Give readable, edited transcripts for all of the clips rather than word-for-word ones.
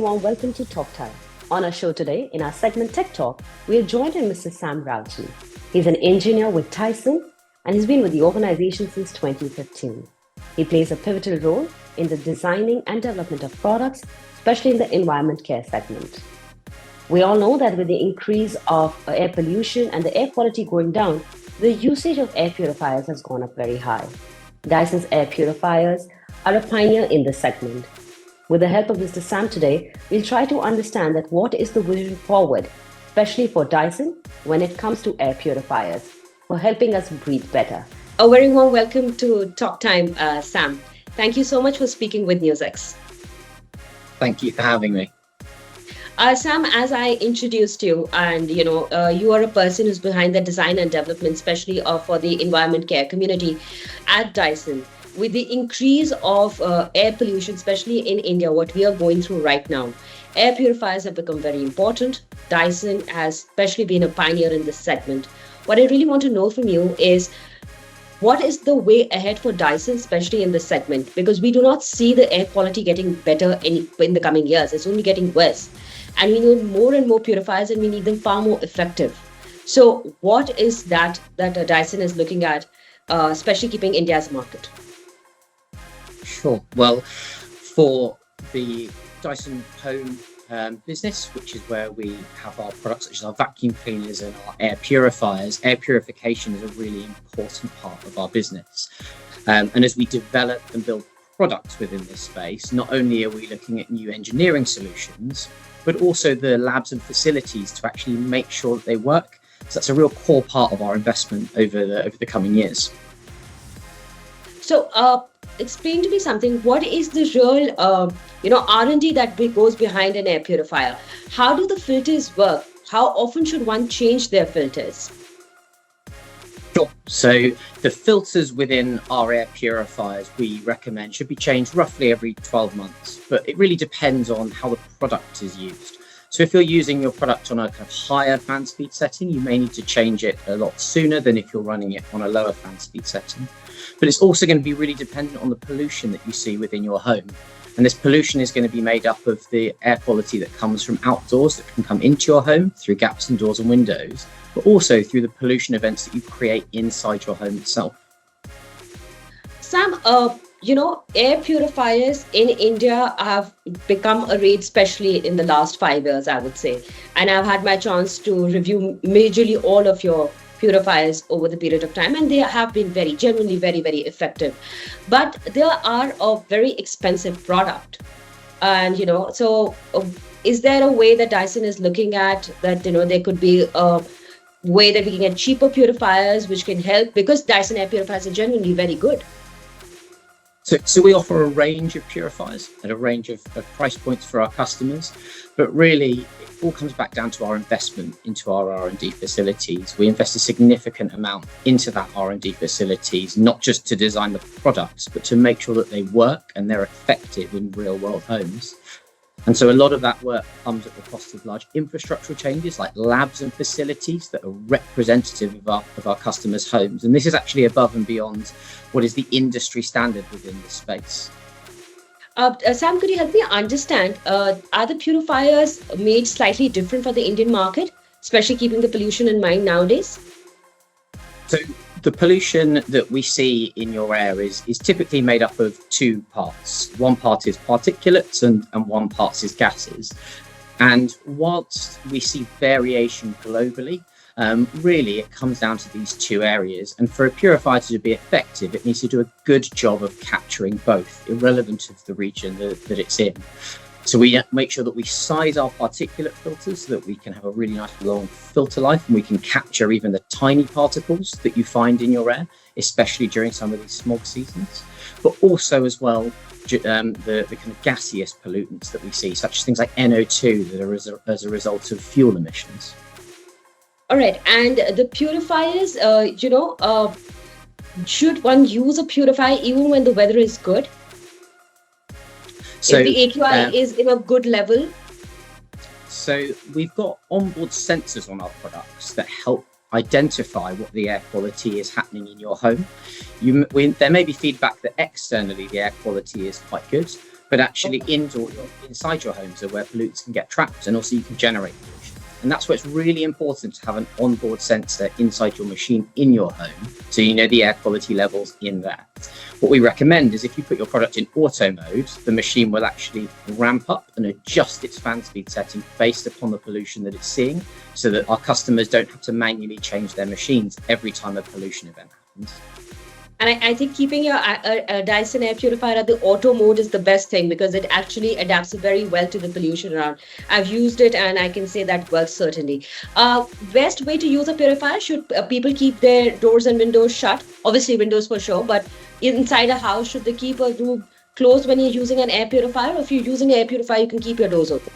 warm welcome to Talk Time. On our show today, in our segment Tech Talk, we are joined by Mr. Sam Railton. He's an engineer with Dyson and he's been with the organization since 2015. He plays a pivotal role in the designing and development of products, especially in the environment care segment. We all know that with the increase of air pollution and the air quality going down, the usage of air purifiers has gone up very high. Dyson's air purifiers are a pioneer in this segment. With the help of Mr. Sam today, we'll try to understand that what is the vision forward, especially for Dyson when it comes to air purifiers, for helping us breathe better. A very warm welcome to Talk Time, Sam. Thank you so much for speaking with NewsX. Thank you for having me. Sam, as I introduced you, and you are a person who's behind the design and development, especially for the environment care community at Dyson. With the increase of air pollution, especially in India, what we are going through right now, air purifiers have become very important. Dyson has especially been a pioneer in this segment. What I really want to know from you is, what is the way ahead for Dyson, especially in this segment? Because we do not see the air quality getting better in the coming years. It's only getting worse. And we need more and more purifiers, and we need them far more effective. So what is that Dyson is looking at, especially keeping India's market? Sure. Well, for the Dyson home business, which is where we have our products such as our vacuum cleaners and our air purifiers, air purification is a really important part of our business. And as we develop and build products within this space, not only are we looking at new engineering solutions, but also the labs and facilities to actually make sure that they work. So that's a real core part of our investment over the coming years. So explain to me something. What is the real R&D that goes behind an air purifier? How do the filters work? How often should one change their filters? Sure. So the filters within our air purifiers we recommend should be changed roughly every 12 months, but it really depends on how the product is used. So if you're using your product on a kind of higher fan speed setting, you may need to change it a lot sooner than if you're running it on a lower fan speed setting. But it's also going to be really dependent on the pollution that you see within your home. And this pollution is going to be made up of the air quality that comes from outdoors that can come into your home through gaps in doors and windows, but also through the pollution events that you create inside your home itself. Sam, air purifiers in India have become a rage, especially in the last 5 years, I would say. And I've had my chance to review majorly all of your purifiers over the period of time, and they have been genuinely very, very effective. But they are a very expensive product. And, so is there a way that Dyson is looking at that, there could be a way that we can get cheaper purifiers which can help? Because Dyson air purifiers are genuinely very good. So we offer a range of purifiers at a range of price points for our customers, but really it all comes back down to our investment into our R&D facilities. We invest a significant amount into that R&D facilities, not just to design the products, but to make sure that they work and they're effective in real world homes. And so a lot of that work comes at the cost of large infrastructural changes like labs and facilities that are representative of our customers' homes. And this is actually above and beyond what is the industry standard within this space. Sam, could you help me understand, are the purifiers made slightly different for the Indian market, especially keeping the pollution in mind nowadays? So the pollution that we see in your air is typically made up of two parts. One part is particulates and one part is gases. And whilst we see variation globally, really it comes down to these two areas. And for a purifier to be effective, it needs to do a good job of capturing both, irrelevant of the region that it's in. So we make sure that we size our particulate filters so that we can have a really nice long filter life, and we can capture even the tiny particles that you find in your air, especially during some of these smog seasons, but also as well the kind of gaseous pollutants that we see, such as things like NO2 that are as a result of fuel emissions. All right, and the purifiers, should one use a purifier even when the weather is good? So, if the AQI is in a good level? So we've got onboard sensors on our products that help identify what the air quality is happening in your home. There may be feedback that externally the air quality is quite good, but actually inside your homes are where pollutants can get trapped, and also you can generate pollution. And that's why it's really important to have an onboard sensor inside your machine in your home, so you know the air quality levels in there. What we recommend is if you put your product in auto mode, the machine will actually ramp up and adjust its fan speed setting based upon the pollution that it's seeing, so that our customers don't have to manually change their machines every time a pollution event happens. And I think keeping your Dyson Air Purifier at the auto mode is the best thing, because it actually adapts very well to the pollution around. I've used it and I can say that works certainly. Best way to use a purifier: should people keep their doors and windows shut? Obviously windows for sure, but inside a house, should they keep a room closed when you're using an air purifier? Or if you're using an air purifier, you can keep your doors open.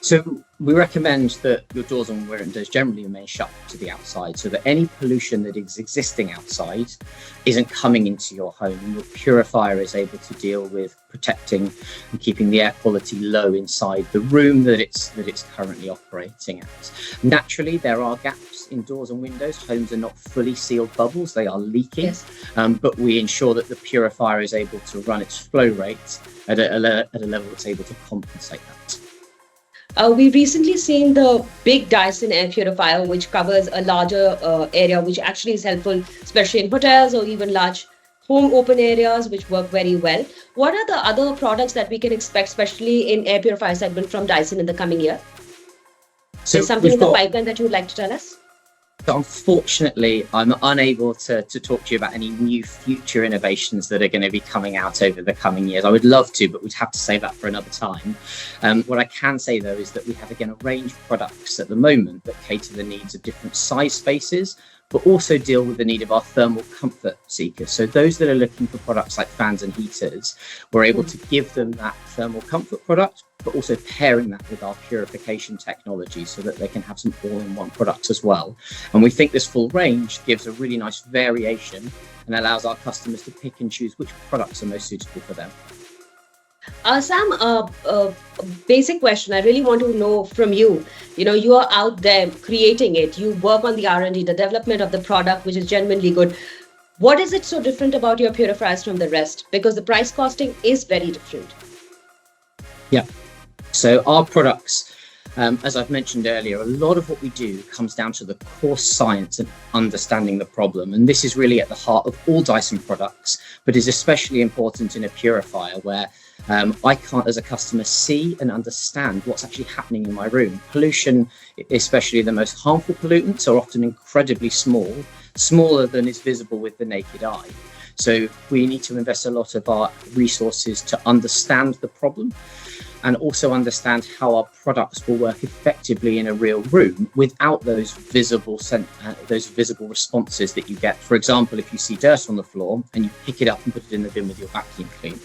So we recommend that your doors and windows generally remain shut to the outside, so that any pollution that is existing outside isn't coming into your home, and your purifier is able to deal with protecting and keeping the air quality low inside the room that it's currently operating at. Naturally, there are gaps in doors and windows. Homes are not fully sealed bubbles, they are leaking. Yes. But we ensure that the purifier is able to run its flow rate at a level that's able to compensate that. We've recently seen the big Dyson Air Purifier, which covers a larger area, which actually is helpful, especially in hotels or even large home open areas, which work very well. What are the other products that we can expect, especially in air purifier segment, from Dyson in the coming year? So is something in the pipeline that you would like to tell us? So unfortunately, I'm unable to talk to you about any new future innovations that are going to be coming out over the coming years. I would love to, but we'd have to save that for another time. What I can say, though, is that we have, again, a range of products at the moment that cater the needs of different size spaces, but also deal with the need of our thermal comfort seekers. So those that are looking for products like fans and heaters, we're able to give them that thermal comfort product, but also pairing that with our purification technology so that they can have some all-in-one products as well. And we think this full range gives a really nice variation and allows our customers to pick and choose which products are most suitable for them. Sam, basic question I really want to know from you. You know, you are out there creating it. You work on the R&D, the development of the product, which is genuinely good. What is it so different about your purifiers from the rest? Because the price costing is very different. Yeah. So our products, as I've mentioned earlier, a lot of what we do comes down to the core science and understanding the problem. And this is really at the heart of all Dyson products, but is especially important in a purifier where I can't, as a customer, see and understand what's actually happening in my room. Pollution, especially the most harmful pollutants, are often incredibly small, smaller than is visible with the naked eye. So we need to invest a lot of our resources to understand the problem and also understand how our products will work effectively in a real room without those visible responses that you get. For example, if you see dirt on the floor and you pick it up and put it in the bin with your vacuum cleaner.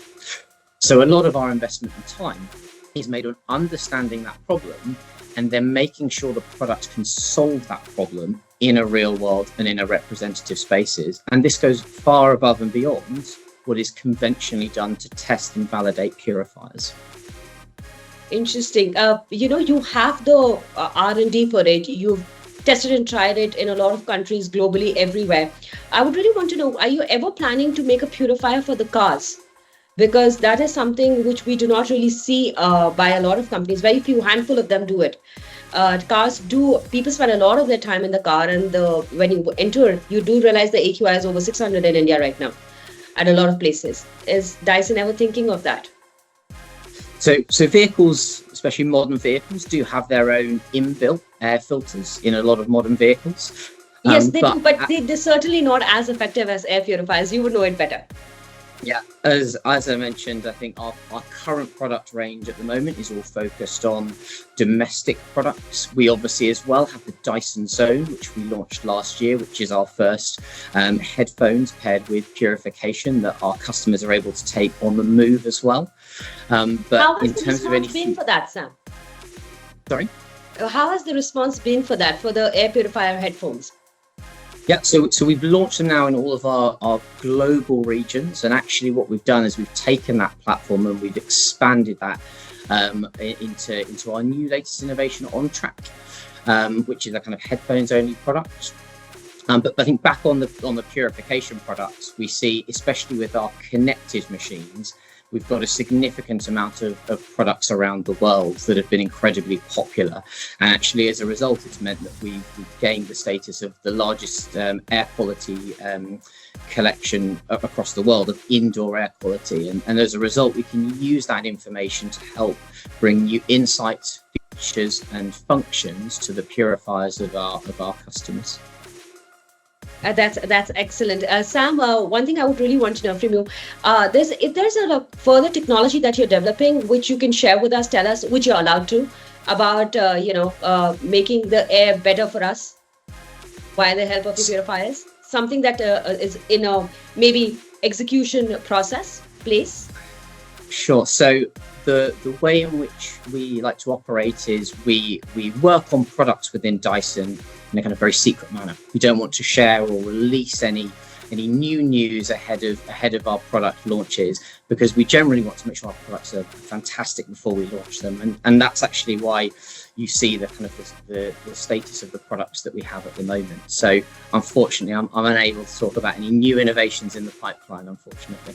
So a lot of our investment and time is made on understanding that problem and then making sure the product can solve that problem in a real world and in a representative spaces. And this goes far above and beyond what is conventionally done to test and validate purifiers. Interesting. You have the R&D for it. You've tested and tried it in a lot of countries globally, everywhere. I would really want to know, are you ever planning to make a purifier for the cars? Because that is something which we do not really see by a lot of companies. Very few, handful of them do it. Cars do, people spend a lot of their time in the car, and when you enter, you do realize the AQI is over 600 in India right now at a lot of places. Is Dyson ever thinking of that? So vehicles, especially modern vehicles, do have their own inbuilt air filters in a lot of modern vehicles. Yes, they do, but they're certainly not as effective as air purifiers. You would know it better. Yeah, as I mentioned, I think our current product range at the moment is all focused on domestic products. We obviously as well have the Dyson Zone, which we launched last year, which is our first headphones paired with purification that our customers are able to take on the move as well. But how has in the terms of response been for that, Sam? Sorry? How has the response been for that, for the air purifier headphones? Yeah, so we've launched them now in all of our global regions, and actually what we've done is we've taken that platform and we've expanded that into our new latest innovation, On Track, which is a kind of headphones only product. But I think back on the purification products, we see, especially with our connected machines, we've got a significant amount of products around the world that have been incredibly popular. And actually, as a result, it's meant that we've gained the status of the largest air quality collection across the world of indoor air quality. And as a result, we can use that information to help bring new insights, features and functions to the purifiers of our customers. That's excellent. Sam, one thing I would really want to know from you, if there's a further technology that you're developing, which you can share with us, tell us, which you're allowed to, about, making the air better for us by the help of the purifiers, something that is in a maybe execution process, please. Sure. So the way in which we like to operate is we work on products within Dyson in a kind of very secret manner. We don't want to share or release any new news ahead of our product launches, because we generally want to make sure our products are fantastic before we launch them. And that's actually why you see the kind of the status of the products that we have at the moment. So unfortunately, I'm unable to talk about any new innovations in the pipeline, unfortunately.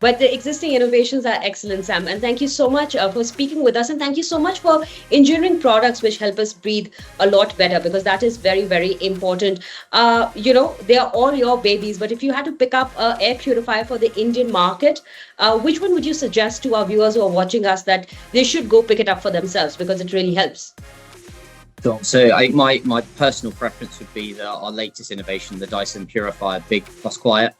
But the existing innovations are excellent, Sam. And thank you so much for speaking with us. And thank you so much for engineering products which help us breathe a lot better, because that is very, very important. They are all your babies. But if you had to pick up an air purifier for the Indian market, which one would you suggest to our viewers who are watching us that they should go pick it up for themselves, because it really helps? So I think my personal preference would be our latest innovation, the Dyson Purifier Big Plus Quiet.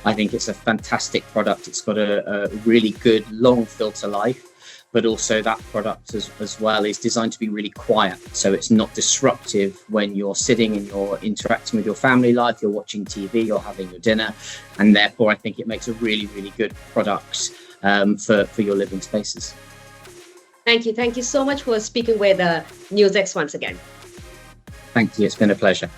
I think it's a fantastic product. It's got a really good long filter life, but also that product as well is designed to be really quiet. So it's not disruptive when you're sitting and you're interacting with your family life, you're watching TV, you're having your dinner. And therefore, I think it makes a really, really good product for your living spaces. Thank you. Thank you so much for speaking with NewsX once again. Thank you. It's been a pleasure.